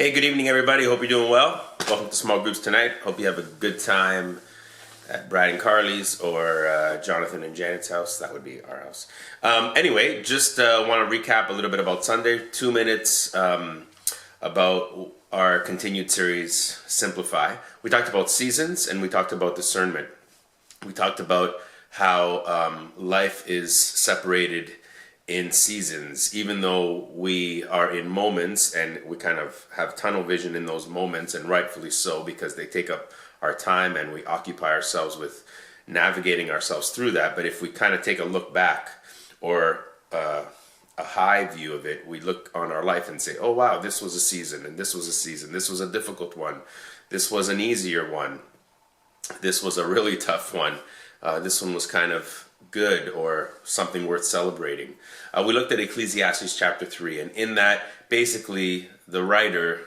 Hey, good evening, everybody. Hope you're doing well. Welcome to Small Groups tonight. Hope you have a good time at Brad and Carly's or Jonathan and Janet's house. That would be our house. Anyway, just want to recap a little bit about Sunday. 2 minutes about our continued series, Simplify. We talked about seasons and we talked about discernment. We talked about how life is separated in seasons, even though we are in moments and we kind of have tunnel vision in those moments, and rightfully so, because they take up our time and we occupy ourselves with navigating ourselves through that. But if we kind of take a look back, or a high view of it, we look on our life and say, oh wow, this was a season, and this was a season, this was a difficult one, this was an easier one, this was a really tough one, this one was kind of good or something worth celebrating. We looked at Ecclesiastes chapter 3, and in that, basically, the writer,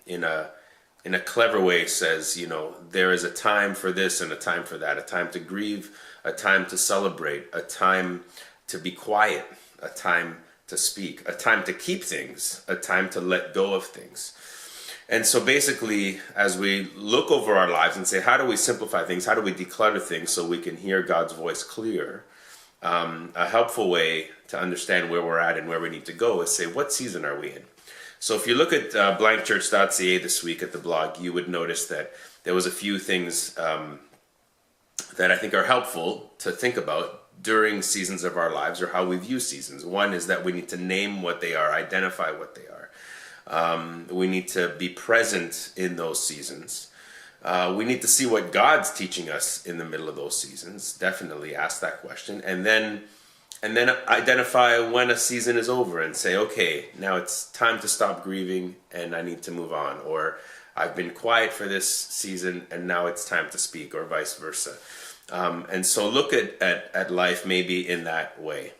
in a clever way, says, you know, there is a time for this and a time for that, a time to grieve, a time to celebrate, a time to be quiet, a time to speak, a time to keep things, a time to let go of things. And so basically, as we look over our lives and say, how do we simplify things? How do we declutter things so we can hear God's voice clear? A helpful way to understand where we're at and where we need to go is say, what season are we in? So if you look at blankchurch.ca this week at the blog, you would notice that there was a few things that I think are helpful to think about during seasons of our lives, or how we view seasons. One is that we need to name what they are, identify what they are. We need to be present in those seasons. We need to see what God's teaching us in the middle of those seasons. Definitely ask that question, and then identify when a season is over and say, okay, now it's time to stop grieving and I need to move on, or I've been quiet for this season and now it's time to speak, or vice versa. And so look at life maybe in that way.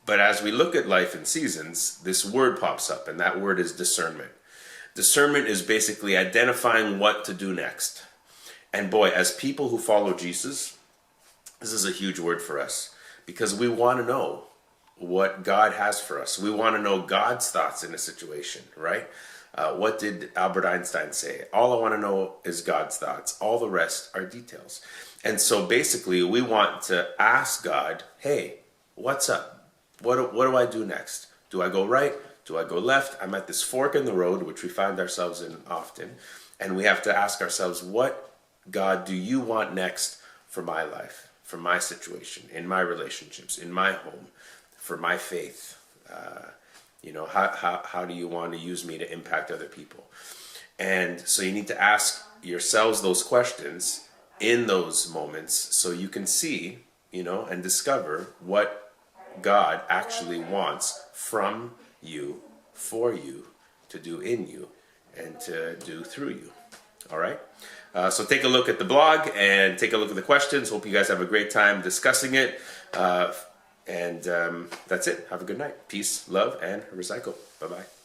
But as we look at life in seasons, this word pops up, and that word is discernment. Discernment is basically identifying what to do next. And boy, as people who follow Jesus, this is a huge word for us, because we want to know what God has for us. We want to know God's thoughts in a situation, right? What did Albert Einstein say? All I want to know is God's thoughts. All the rest are details. And so basically, we want to ask God, hey, what's up? What do I do next? Do I go right? Do I go left? I'm at this fork in the road, which we find ourselves in often. And we have to ask ourselves, what, God, do you want next for my life, for my situation, in my relationships, in my home, for my faith? How do you want to use me to impact other people? And so you need to ask yourselves those questions in those moments so you can see, and discover what God actually wants from you, for you, to do in you, and to do through you. All right? So take a look at the blog and take a look at the questions. Hope you guys have a great time discussing it. And that's it. Have a good night. Peace, love, and recycle. Bye-bye.